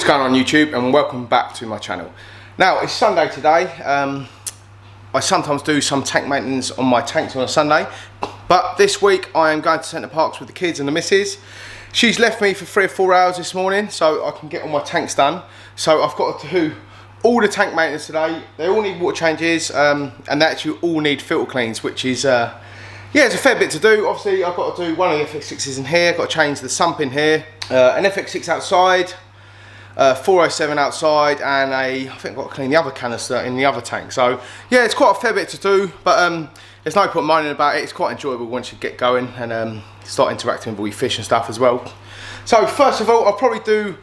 What's going on YouTube, and welcome back to my channel. Now it's Sunday today. I sometimes do some tank maintenance on my tanks on a Sunday, but this week I am going to Centre Parks with the kids and the missus. She's left me for 3 or 4 hours this morning so I can get all my tanks done. So I've got to do all the tank maintenance today. They all need water changes and they actually all need filter cleans, which is yeah, it's a fair bit to do. Obviously I've got to do one of the FX6s in here, got to change the sump in here, an FX6 outside, 407 outside, and I think I've got to clean the other canister in the other tank. So yeah, it's quite a fair bit to do, but there's no point moaning about it. It's quite enjoyable once you get going and start interacting with all your fish and stuff as well. So first of all, I'll probably do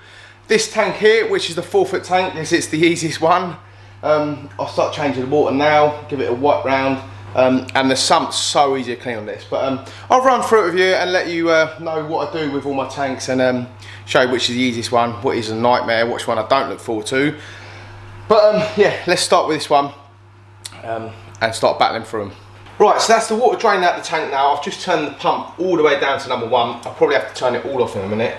this tank here, which is the 4-foot tank, because it's the easiest one. I'll start changing the water now, give it a wipe round, and the sump's so easy to clean on this. But I'll run through it with you and let you know what I do with all my tanks, and show you which is the easiest one, what is a nightmare, which one I don't look forward to. But yeah, let's start with this one and start battling through them. Right, so that's the water draining out the tank now. I've just turned the pump all the way down to number 1. I'll probably have to turn it all off in a minute.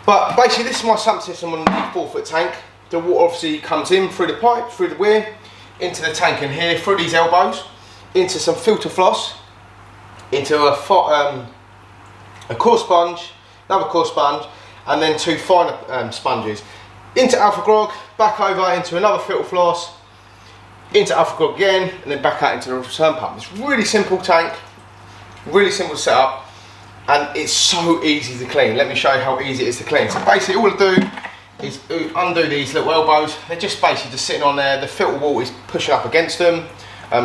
But basically this is my sump system on the 4-foot tank. The water obviously comes in through the pipe, through the weir, into the tank in here, through these elbows, into some filter floss, into a coarse sponge, another coarse sponge, and then 2 finer sponges. Into alpha grog, back over into another filter floss, into alpha grog again, and then back out into the return pump. It's a really simple tank, really simple to set up, and it's so easy to clean. Let me show you how easy it is to clean. So basically all I do is undo these little elbows. They're just basically just sitting on there. The filter water is pushing up against them,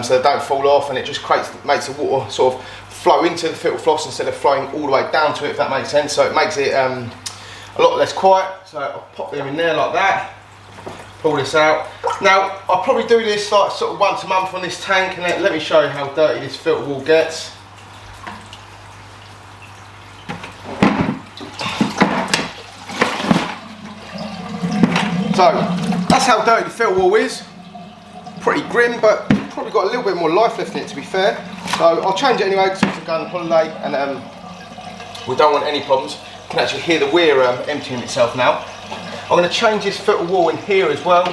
so they don't fall off, and it just makes the water sort of flow into the filter floss instead of flowing all the way down to it, if that makes sense. So it makes it a lot less quiet. So I'll pop them in there like that, pull this out. Now I'll probably do this like sort of once a month on this tank, and let me show you how dirty this filter wall gets. So that's how dirty the filter wall is. Pretty grim, but probably got a little bit more life left in it, to be fair. So I'll change it anyway because I'm going on holiday, and we don't want any problems. You can actually hear the weir emptying itself now. I'm going to change this filter wall in here as well,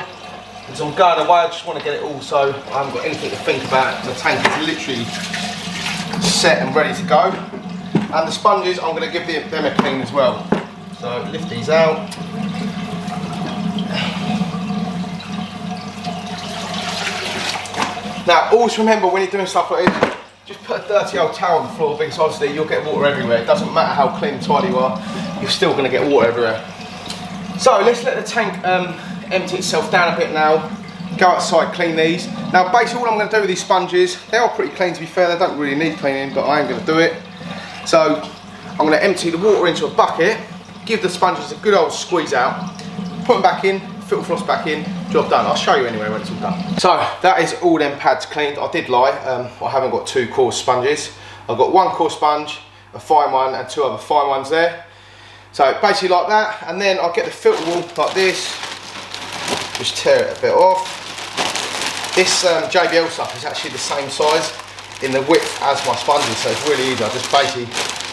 because I'm going away. I just want to get it all so I haven't got anything to think about. The tank is literally set and ready to go. And the sponges, I'm going to give them a clean as well. So lift these out. Now always remember when you're doing stuff like this, just put a dirty old towel on the floor, because obviously you'll get water everywhere. It doesn't matter how clean and tidy you are, you're still going to get water everywhere. So let's let the tank empty itself down a bit now, go outside, clean these. Now basically all I'm going to do with these sponges, they are pretty clean to be fair, they don't really need cleaning, but I am going to do it. So I'm going to empty the water into a bucket, give the sponges a good old squeeze out, put them back in, filter floss back in, job done. I'll show you anyway when it's all done. So that is all them pads cleaned. I did lie, I haven't got 2 coarse sponges. I've got 1 coarse sponge, a fine one, and 2 other fine ones there. So basically like that, and then I'll get the filter wall like this, just tear it a bit off. This JBL stuff is actually the same size in the width as my sponges, so it's really easy. I just basically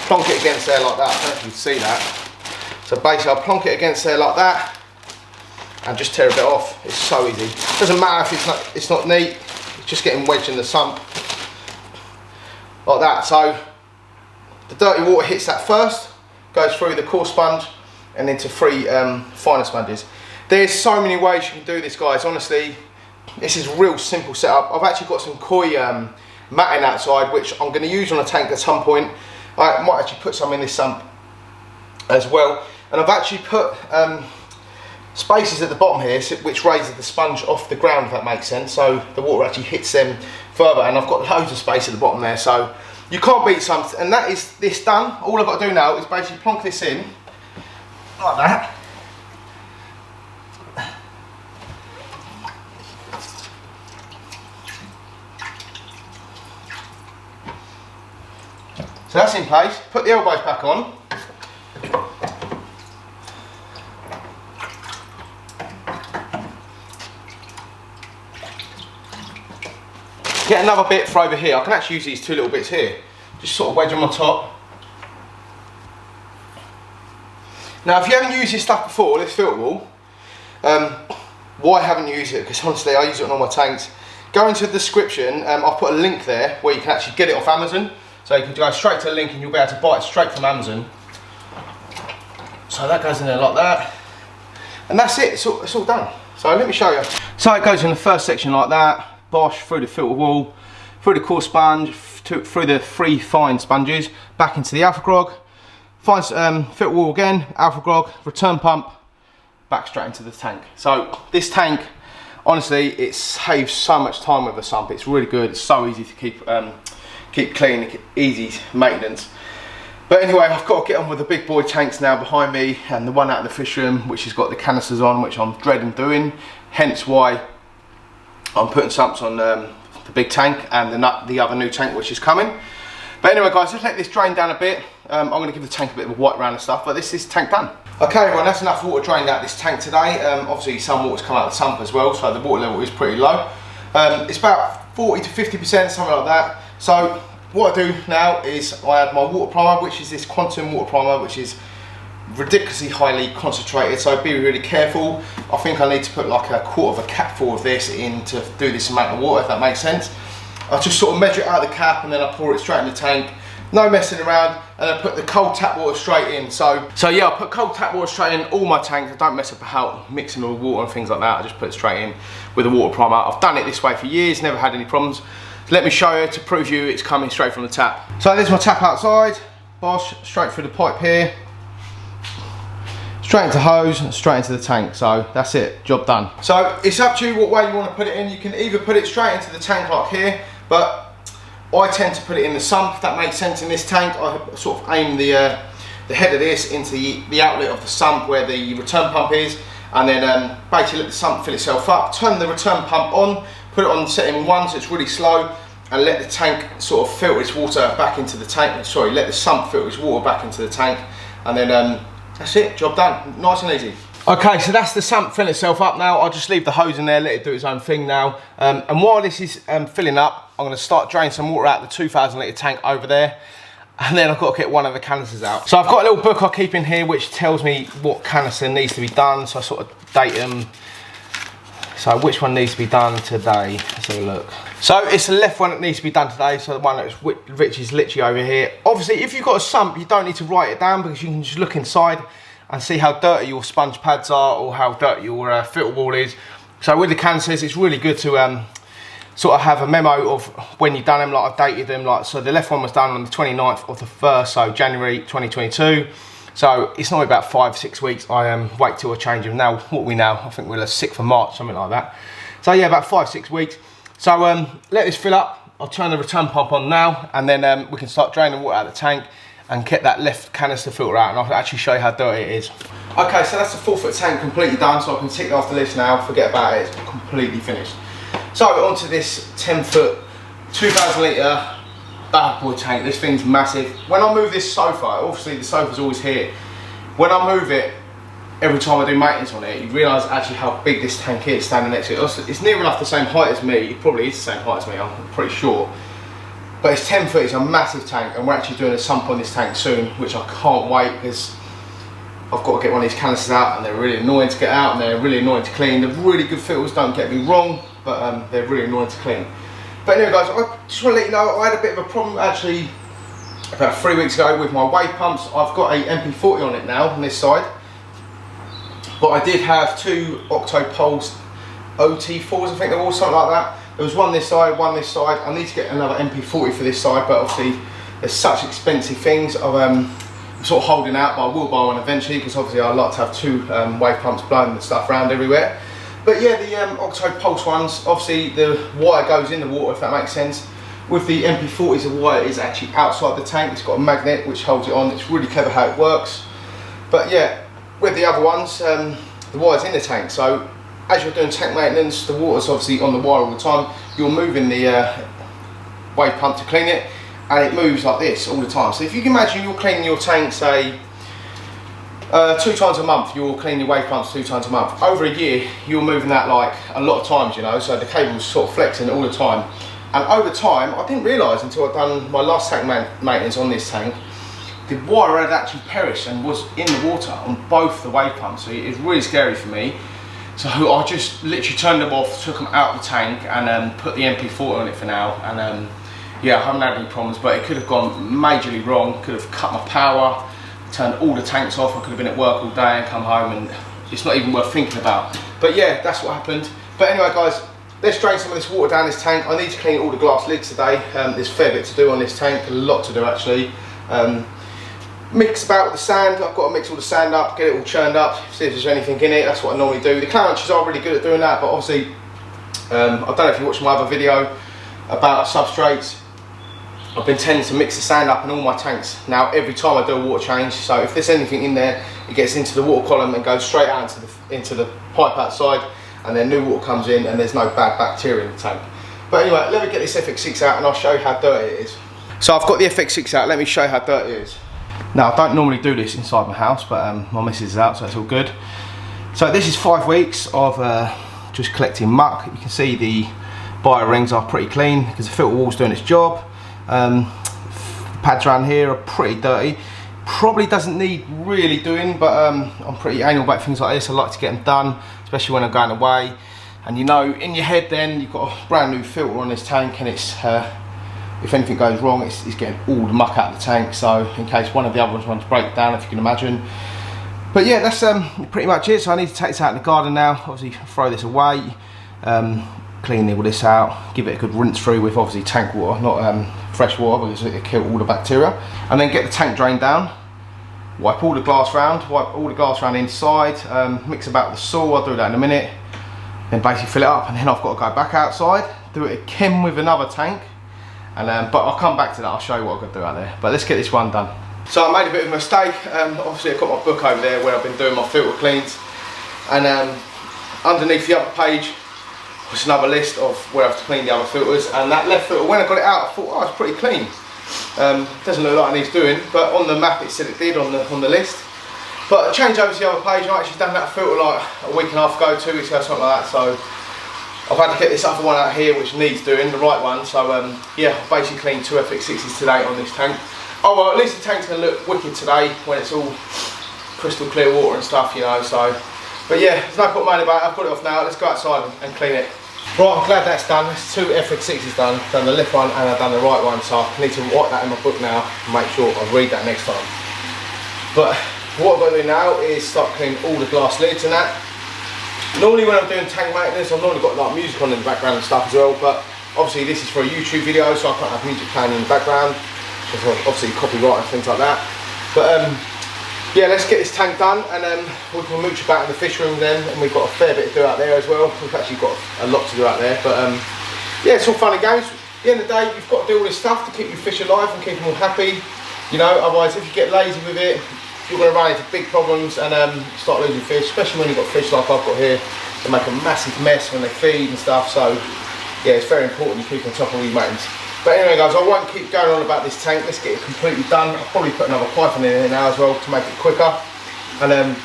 plonk it against there like that. I don't know if you can see that. So basically I'll plonk it against there like that, and just tear a bit off. It's so easy. Doesn't matter if it's not neat, it's just getting wedged in the sump like that. So the dirty water hits that first, goes through the coarse sponge and into 3 finer sponges. There's so many ways you can do this, guys. Honestly, this is a real simple setup. I've actually got some koi matting outside, which I'm going to use on a tank at some point. I might actually put some in this sump as well, and I've actually put spaces at the bottom here which raises the sponge off the ground, if that makes sense, so the water actually hits them further, and I've got loads of space at the bottom there, so you can't beat something. And that is this done. All I've got to do now is basically plonk this in like that, so that's in place. Put the elbows back on. Get another bit for over here. I can actually use these 2 little bits here. Just sort of wedge them on top. Now if you haven't used this stuff before, this filter wall, Why haven't you used it? Because honestly, I use it on all my tanks. Go into the description, I'll put a link there where you can actually get it off Amazon. So you can go straight to the link and you'll be able to buy it straight from Amazon. So that goes in there like that. And that's it, it's all done. So let me show you. So it goes in the first section like that, Bosch, through the filter wall, through the core sponge, through the 3 fine sponges, back into the alpha grog, fine filter wall again, alpha grog, return pump, back straight into the tank. So this tank, honestly, it saves so much time with the sump. It's really good, it's so easy to keep clean, easy maintenance. But anyway, I've got to get on with the big boy tanks now behind me, and the one out of the fish room, which has got the canisters on, which I'm dreading doing. Hence why I'm putting sumps on the big tank and the other new tank which is coming. But anyway guys, let's let this drain down a bit. I'm going to give the tank a bit of a wipe around and stuff, but this is tank done. Okay everyone, that's enough water drained out this tank today. Obviously some water's come out of the sump as well, so the water level is pretty low. It's about 40 to 50%, something like that. So what I do now is I add my water primer, which is this quantum water primer, which is ridiculously highly concentrated, so be really careful. I think I need to put like a quarter of a capful of this in to do this amount of water, if that makes sense. I just sort of measure it out of the cap and then I pour it straight in the tank. No messing around, and I put the cold tap water straight in. So yeah, I put cold tap water straight in all my tanks. I don't mess about mixing all the water and things like that. I just put it straight in with the water primer. I've done it this way for years, never had any problems. Let me show you to prove you it's coming straight from the tap. So there's my tap outside, Bosch, straight through the pipe here, straight into hose, and straight into the tank. So that's it, job done. So it's up to you what way you want to put it in. You can either put it straight into the tank like here, but I tend to put it in the sump, if that makes sense. In this tank, I sort of aim the head of this into the outlet of the sump where the return pump is, and then basically let the sump fill itself up, turn the return pump on, put it on setting 1 so it's really slow, and let the tank sort of filter its water back into the tank. Sorry, let the sump filter its water back into the tank, and then that's it, job done, nice and easy. Okay, so that's the sump filling itself up now. I'll just leave the hose in there, let it do its own thing now. And while this is filling up, I'm going to start draining some water out the 2,000 litre tank over there. And then I've got to get one of the canisters out. So I've got a little book I keep in here which tells me what canister needs to be done. So I sort of date them. So which one needs to be done today? Let's have a look. So it's the left one that needs to be done today. So the one that's which is literally over here. Obviously, if you've got a sump, you don't need to write it down because you can just look inside and see how dirty your sponge pads are or how dirty your filter wall is. So with the canisters, it's really good to sort of have a memo of when you've done them, like I've dated them. Like, so the left one was done on the 29th of the 1st, so January 2022. So it's not about 5-6 weeks. I wait till I change them. Now, what we now, I think we're the 6th of March, something like that. So yeah, about 5-6 weeks. So let this fill up. I'll turn the return pump on now, and then we can start draining water out of the tank and get that left canister filter out, and I'll actually show you how dirty it is. Okay, so that's the 4-foot tank completely done, so I can tick it off the list now, forget about it, it's completely finished. So onto this 10-foot, 2,000 litre bad boy tank. This thing's massive. When I move this sofa, obviously the sofa's always here, when I move it, every time I do maintenance on it, you realise actually how big this tank is standing next to it. It's near enough the same height as me, it probably is the same height as me, I'm pretty sure. But it's 10 foot, it's a massive tank, and we're actually doing a sump on this tank soon, which I can't wait because I've got to get one of these canisters out, and they're really annoying to get out and they're really annoying to clean. They're really good filters, don't get me wrong, but they're really annoying to clean. But anyway guys, I just want to let you know, I had a bit of a problem actually about 3 weeks ago with my wave pumps. I've got a MP40 on it now, on this side, but I did have 2 Octopulse OT4s, I think they were, something like that. There was one this side, one this side. I need to get another MP40 for this side, but obviously there's such expensive things. I'm sort of holding out, but I will buy one eventually because obviously I like to have 2 wave pumps blowing the stuff around everywhere. But yeah, the Octopulse ones, obviously the wire goes in the water, if that makes sense. With the MP40s, the wire is actually outside the tank. It's got a magnet which holds it on. It's really clever how it works. But yeah, with the other ones, the wire's in the tank. So as you're doing tank maintenance, the water's obviously on the wire all the time. You're moving the wave pump to clean it, and it moves like this all the time. So if you can imagine you're cleaning your tank, say, 2 times a month, you'll clean your wave pumps 2 times a month. Over a year, you're moving that like a lot of times, you know, so the cable's sort of flexing all the time. And over time, I didn't realise until I'd done my last tank maintenance on this tank, the wire had actually perished and was in the water on both the wave pumps. So it was really scary for me. So I just literally turned them off, took them out of the tank, and put the MP40 on it for now. And yeah, I haven't had any problems, but it could have gone majorly wrong. Could have cut my power, turned all the tanks off. I could have been at work all day and come home, and it's not even worth thinking about. But yeah, that's what happened. But anyway, guys, let's drain some of this water down this tank. I need to clean all the glass lids today. There's a fair bit to do on this tank, a lot to do actually. Mix about with the sand. I've got to mix all the sand up, get it all churned up, see if there's anything in it. That's what I normally do. The cloudiness are really good at doing that, but obviously, I don't know if you watched my other video about substrates. I've been tending to mix the sand up in all my tanks now every time I do a water change. So if there's anything in there, it gets into the water column and goes straight out into the pipe outside, and then new water comes in and there's no bad bacteria in the tank. But anyway, let me get this FX6 out and I'll show you how dirty it is. So I've got the FX6 out, let me show you how dirty it is. Now I don't normally do this inside my house, but my missus is out, so it's all good. So this is 5 weeks of just collecting muck. You can see the bio rings are pretty clean because the filter wall's doing its job. Pads around here are pretty dirty. Probably doesn't need really doing, but I'm pretty anal about things like this. I like to get them done, especially when I'm going away. And you know, in your head then, you've got a brand new filter on this tank, and it's if anything goes wrong, it's getting all the muck out of the tank. So in case one of the other ones wants to break down, if you can imagine. But yeah, that's pretty much it. So I need to take this out in the garden now. Obviously throw this away, clean all this out, give it a good rinse through with obviously tank water, not fresh water, because it'll kill all the bacteria. And then get the tank drained down, wipe all the glass round inside, mix about the soil. I'll do that in a minute. Then basically fill it up, and then I've got to go back outside, do it again with another tank. And but I'll come back to that, I'll show you what I've got to do out there. But let's get this one done. So I made a bit of a mistake. Obviously I've got my book over there where I've been doing my filter cleans. And underneath the other page was another list of where I have to clean the other filters. And that left filter, when I got it out, I thought, oh, it's pretty clean. Doesn't look like it needs doing, but on the map it said it did on the list. But I changed over to the other page, and I actually done that filter like a week and a half ago, 2 weeks ago, something like that. So I've had to get this other one out here which needs doing, the right one. So yeah, I've basically cleaned 2 FX6s today on this tank. Oh well, at least the tank's going to look wicked today when it's all crystal clear water and stuff, you know. So, but yeah, there's no point moaning about it. I've got it off now. Let's go outside and clean it. Right, I'm glad that's done. That's 2 FX6s done. Done the left one and I've done the right one. So I need to write that in my book now and make sure I read that next time. But what I've got to do now is start cleaning all the glass lids and that. Normally when I'm doing tank maintenance, I've normally got like music on in the background and stuff as well, but obviously this is for a YouTube video, so I can't have music playing in the background, because obviously copyright and things like that. But yeah, let's get this tank done, and we can mooch about in the fish room then, and we've got a fair bit to do out there as well. We've actually got a lot to do out there, but yeah, it's all fun and games. At the end of the day, you've got to do all this stuff to keep your fish alive and keep them all happy, you know. Otherwise, if you get lazy with it, you're going to run into big problems and start losing fish, especially when you've got fish like I've got here. They make a massive mess when they feed and stuff, so yeah, it's very important you keep on top of all your maintenance. But anyway guys, I won't keep going on about this tank. Let's get it completely done. I'll probably put another python in here now as well to make it quicker. And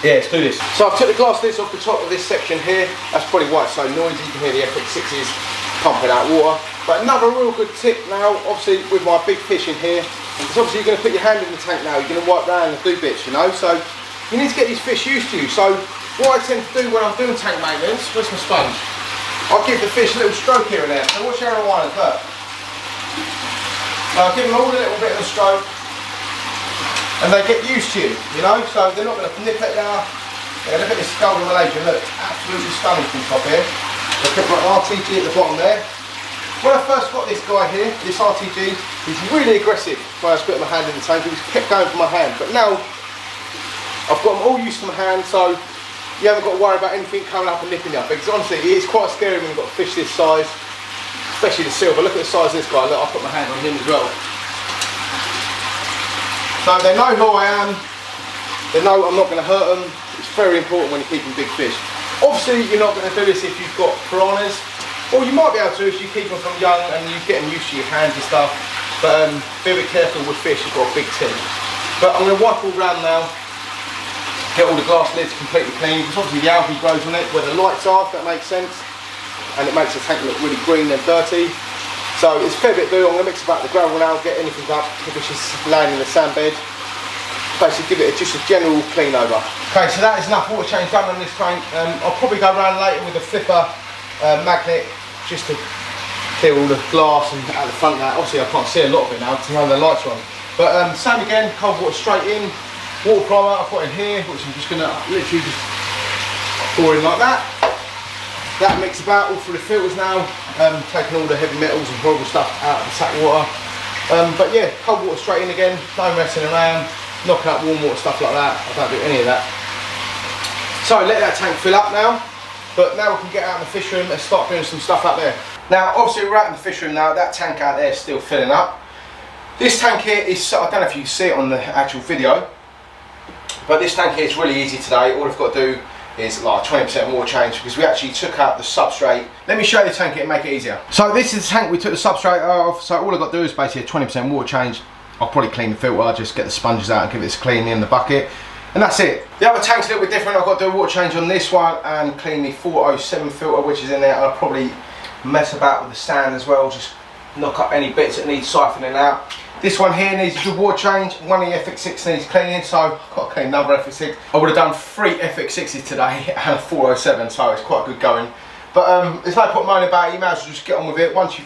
yeah, let's do this. So I've took the glass lids off the top of this section here. That's probably why it's so noisy. You can hear the FX6s pumping out water. But another real good tip now, obviously with my big fish in here, because obviously you're going to put your hand in the tank now, you're going to wipe around and do bits, you know, so you need to get these fish used to you. So what I tend to do when I'm doing tank maintenance, where's my sponge? I'll give the fish a little stroke here and there. So watch how I want it, look. I'll give them all a little bit of a stroke, and they get used to you know, so they're not going to nip at you. Yeah, look at this golden Malaysian, look, absolutely stunning from top here. Look at my RTG at the bottom there. When I first got this guy here, this RTG, he's really aggressive when I was putting my hand in the tank. He just kept going for my hand. But now, I've got them all used to my hand, so you haven't got to worry about anything coming up and nipping you up. Because honestly, it is quite scary when you've got fish this size, especially the silver. Look at the size of this guy. Look, I'll put my hand on him as well. So they know who I am. They know I'm not going to hurt them. It's very important when you're keeping big fish. Obviously, you're not going to do this if you've got piranhas. Or you might be able to if you keep them from young and you get them used to your hands and stuff. But be a bit careful with fish, you've got a big tin. But I'm going to wipe all around now, get all the glass lids completely clean, because obviously the algae grows on it where the lights are, if that makes sense. And it makes the tank look really green and dirty. So it's a fair bit to do. I'm going to mix about the gravel now, get anything up, if it's just laying in the sand bed. Basically give it just a general clean over. Okay, so that is enough water change done on this tank. I'll probably go around later with a flipper magnet just to clear all the glass and out the front of that. Obviously I can't see a lot of it now because the lights are on. But same again, cold water straight in. Water primer I've got in here, which I'm just going to literally just pour in like that. That mix about all through the filters now, taking all the heavy metals and horrible stuff out of the tap water. But yeah, cold water straight in again, no messing around, knock out warm water, stuff like that. I don't do any of that. So let that tank fill up now, but now we can get out in the fish room and start doing some stuff up there. Now obviously we're out in the fish room now, that tank out there is still filling up. This tank here is, I don't know if you can see it on the actual video, but this tank here is really easy today. All I've got to do is like 20% water change because we actually took out the substrate. Let me show you the tank here and make it easier. So this is the tank we took the substrate off, so all I've got to do is basically a 20% water change. I'll probably clean the filter, I'll just get the sponges out and give it a clean in the bucket, and that's it. The other tank's a little bit different. I've got to do a water change on this one and clean the 407 filter which is in there. I'll probably mess about with the sand as well, just knock up any bits that need siphoning out. This one here needs a good water change, one of the FX6 needs cleaning, so I've got to clean another FX6. I would have done 3 FX6s today and a 407, so it's quite good going. But there's no point moaning about it, you might as well just get on with it. Once you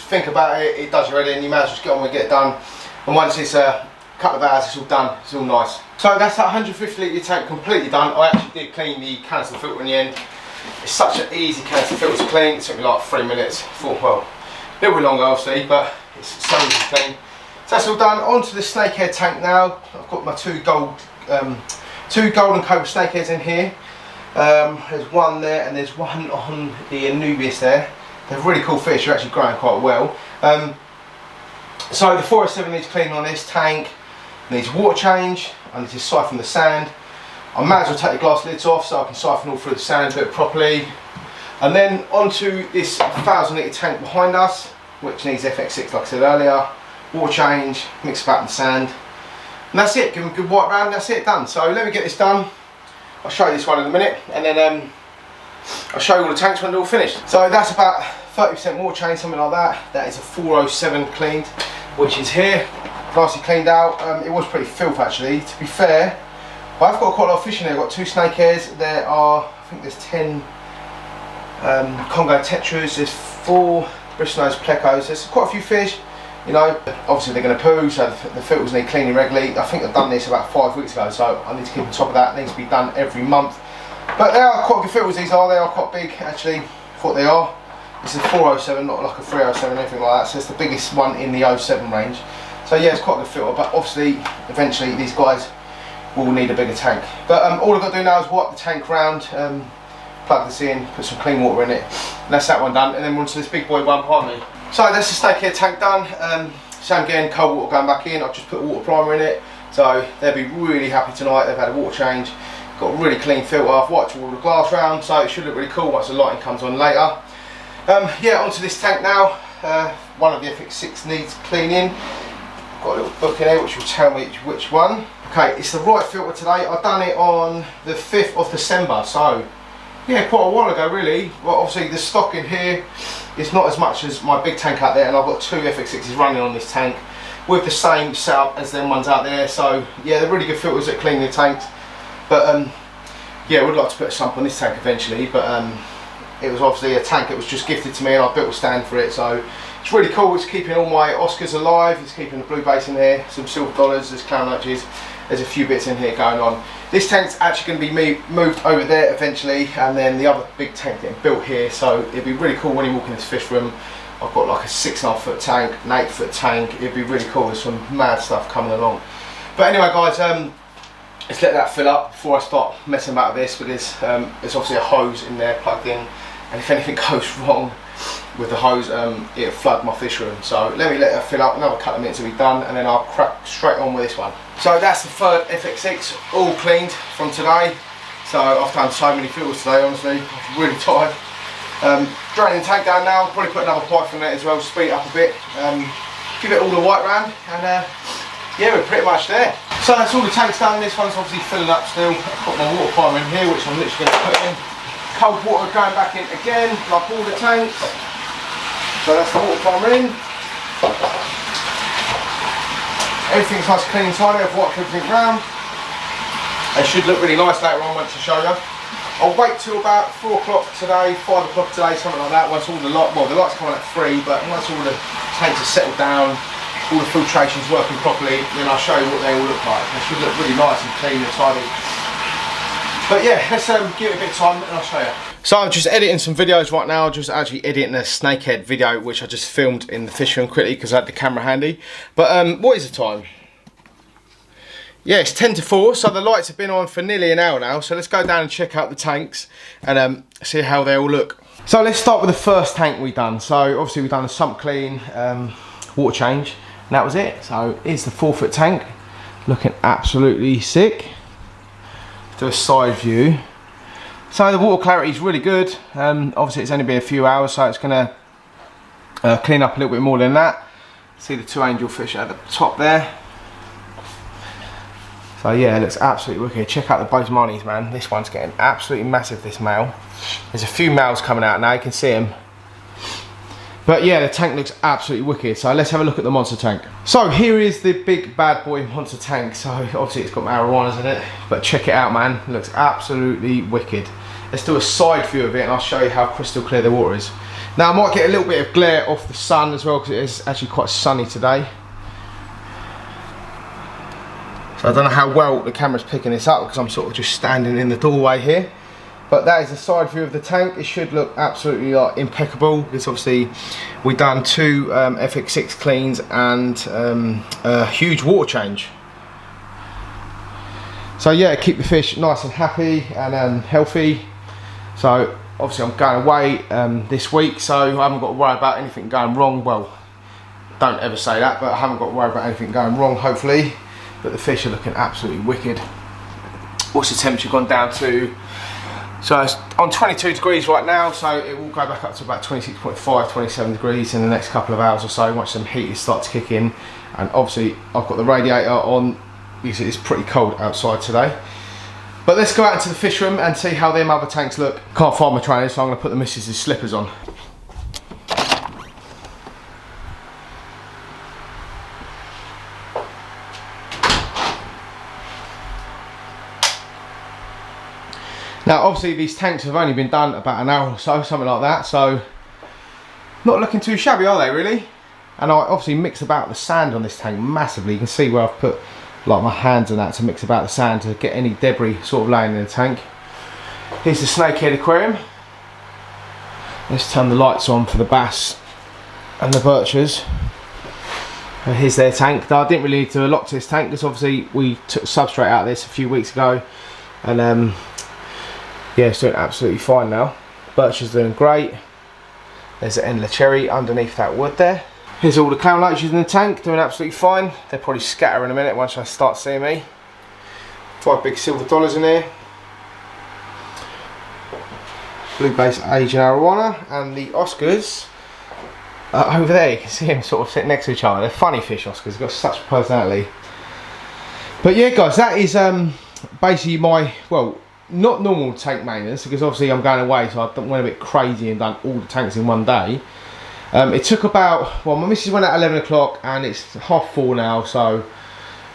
think about it, it does your head in, you might as well just get on with it, get it done. And once it's a couple of hours, it's all done, it's all nice. So that's that 150 litre tank completely done. I actually did clean the canister filter in the end. It's such an easy canister filter to clean, it took me like 3 minutes, well, a little bit longer obviously, but it's so easy to clean. So that's all done. Onto the Snakehead tank now. I've got my two golden cobra snakeheads in here. There's one there and there's one on the Anubius there. They're really cool fish, they're actually growing quite well. So the 407 needs cleaning on this tank, needs water change, I need to siphon the sand. I might as well take the glass lids off so I can siphon all through the sand, do it properly. And then onto this 1,000 litre tank behind us, which needs FX6 like I said earlier. Water change, mix about in the sand, and that's it. Give them a good wipe round, that's it, done. So let me get this done. I'll show you this one in a minute, and then I'll show you all the tanks when they're all finished. So that's about 30% water change, something like that. That is a 407 cleaned, which is here, nicely cleaned out. It was pretty filth actually, to be fair. But I've got quite a lot of fish in there. I've got 2 snakeheads. There are, I think there's 10 Congo tetras, there's 4 bristlenose plecos. There's quite a few fish. You know, obviously they're going to poo, so the filters need cleaning regularly. I think I've done this about 5 weeks ago, so I need to keep on top of that. It needs to be done every month. But they are quite good filters, these are. They are quite big, actually, for what they are. This is a 407, not like a 307 or anything like that, so it's the biggest one in the 07 range. So yeah, it's quite a good filter, but obviously, eventually, these guys will need a bigger tank. But all I've got to do now is wipe the tank round, plug this in, put some clean water in it, and that's that one done. And then we're on to this big boy one behind me. So that's the Snakehead tank done. Same again, cold water going back in. I've just put a water primer in it, so they'll be really happy tonight. They've had a water change, got a really clean filter. I've wiped all the glass round, so it should look really cool once the lighting comes on later. Yeah, onto this tank now. One of the FX6 needs cleaning. Got a little book in here which will tell me which one. Okay, it's the right filter today. I've done it on the 5th of December, so yeah, quite a while ago really. Well, obviously the stock in here is not as much as my big tank out there, and I've got 2 FX6s running on this tank with the same setup as them ones out there. So yeah, they're really good filters that clean the tanks. But yeah, I would like to put a sump on this tank eventually, but it was obviously a tank that was just gifted to me and I built a stand for it, so it's really cool. It's keeping all my Oscars alive, it's keeping the blue base in there, some silver dollars, there's clown arches, there's a few bits in here going on. This tank's actually going to be moved over there eventually, and then the other big tank getting built here, so it'd be really cool when you walk in this fish room. I've got like a 6.5 foot tank, an 8 foot tank. It'd be really cool, there's some mad stuff coming along. But anyway guys, let's let that fill up before I start messing about with this, because there's obviously a hose in there plugged in, and if anything goes wrong with the hose, it'll flood my fish room. So let that fill up, another couple of minutes will be done, and then I'll crack straight on with this one. So that's the 3rd FX6 all cleaned from today. So I've done so many filters today, honestly, I'm really tired. Draining the tank down now, probably put another pipe in there as well, speed it up a bit, give it all the white round, and yeah, we're pretty much there. So that's all the tanks done. This one's obviously filling up still. I've got my water primer in here, which I'm literally going to put in. Cold water going back in again, like all the tanks. So that's the water primer in. Everything's nice, clean and tidy. I've wiped everything round. They should look really nice later on once I show you. I'll wait till about 4 o'clock today, 5 o'clock today, something like that, once all the light, well the light's coming at 3, but once all the tanks are settled down, all the filtration's working properly, then I'll show you what they all look like. They should look really nice and clean and tidy. But yeah, let's give it a bit of time and I'll show you. So I'm just editing some videos right now, just actually editing a Snakehead video which I just filmed in the fish room quickly because I had the camera handy. But what is the time? Yeah, it's 10 to 4, so the lights have been on for nearly an hour now, so let's go down and check out the tanks and see how they all look. So let's start with the first tank we've done. So obviously we've done a sump clean, water change, and that was it. So here's the 4-foot tank, looking absolutely sick. Do a side view. So the water clarity is really good. Obviously it's only been a few hours, so it's going to clean up a little bit more than that. See the 2 angelfish at the top there. So yeah, it looks absolutely wicked. Check out the Boatmanis, man. This one's getting absolutely massive, this male. There's a few males coming out now, you can see them. But yeah, the tank looks absolutely wicked. So let's have a look at the monster tank. So here is the big bad boy monster tank. So obviously it's got marijuanas in it, but check it out, man. It looks absolutely wicked. Let's do a side view of it and I'll show you how crystal clear the water is. Now I might get a little bit of glare off the sun as well because it is actually quite sunny today. So I don't know how well the camera's picking this up because I'm sort of just standing in the doorway here. But that is the side view of the tank. It should look absolutely impeccable because obviously we've done 2 FX6 cleans and a huge water change. So yeah, keep the fish nice and happy and healthy. So obviously I'm going away this week, so I haven't got to worry about anything going wrong. Well, don't ever say that, but I haven't got to worry about anything going wrong, hopefully. But the fish are looking absolutely wicked. What's the temperature gone down to? So it's on 22 degrees right now, so it will go back up to about 26.5, 27 degrees in the next couple of hours or so once some heat starts to kick in. And obviously I've got the radiator on because it's pretty cold outside today. But let's go out into the fish room and see how them other tanks look. Can't find my trainers, so I'm going to put the missus' slippers on. Now obviously these tanks have only been done about an hour or so, something like that, so not looking too shabby, are they really? And I obviously mixed about the sand on this tank massively. You can see where I've put like my hands and that to mix about the sand to get any debris sort of laying in the tank. Here's the Snakehead aquarium. Let's turn the lights on for the bass and the birches. Here's their tank. Now, I didn't really need to do a lot to this tank because obviously we took substrate out of this a few weeks ago, and yeah, it's doing absolutely fine now. Birch is doing great. There's an endless cherry underneath that wood there. Here's all the clown loaches in the tank, doing absolutely fine. They'll probably scatter in a minute once I start seeing me. 5 big silver dollars in here. Blue base Asian arowana, and the Oscars are over there. You can see them sort of sitting next to each other. They're funny fish, Oscars. They've got such personality. But yeah, guys, that is basically my, well, not normal tank maintenance because obviously I'm going away, so I went a bit crazy and done all the tanks in one day. It took about, well, my missus went at 11 o'clock and it's 4:30 now, so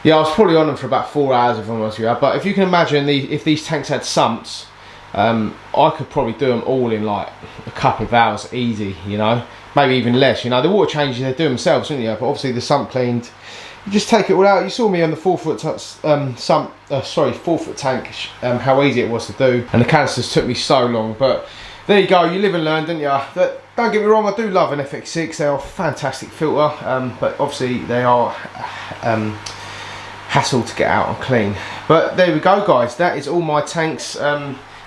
yeah, I was probably on them for about 4 hours if I'm honest with you. But if you can imagine, if these tanks had sumps, I could probably do them all in like a couple of hours easy, you know, maybe even less. You know, the water changes they do themselves, don't you? But obviously the sump cleaned, you just take it all out. You saw me on the 4-foot sump, 4-foot tank, how easy it was to do, and the canisters took me so long. But there you go, you live and learn, don't you? Don't get me wrong, I do love an FX6. They are a fantastic filter, but obviously they are hassle to get out and clean. But there we go, guys. That is all my tanks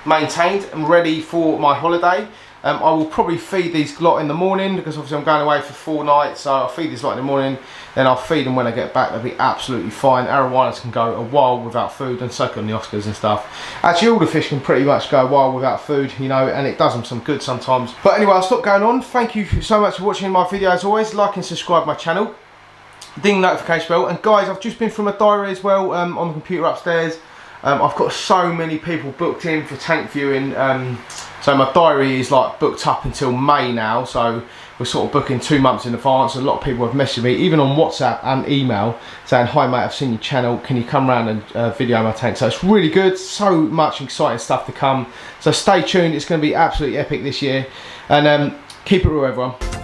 maintained and ready for my holiday. I will probably feed these lot in the morning because obviously I'm going away for 4 nights, so I'll feed these lot in the morning, then I'll feed them when I get back. They'll be absolutely fine. Arowanas can go a while without food, and so can the Oscars and stuff. Actually, all the fish can pretty much go a while without food, you know, and it does them some good sometimes. But anyway, I'll stop going on. Thank you so much for watching my video as always. Like and subscribe my channel. Ding the notification bell. And guys, I've just been from a diary as well on the computer upstairs. I've got so many people booked in for tank viewing, so my diary is like booked up until May now, so we're sort of booking 2 months in advance. A lot of people have messaged me, even on WhatsApp and email, saying, hi mate, I've seen your channel, can you come around and video my tank? So it's really good, so much exciting stuff to come. So stay tuned, it's going to be absolutely epic this year, and keep it real everyone.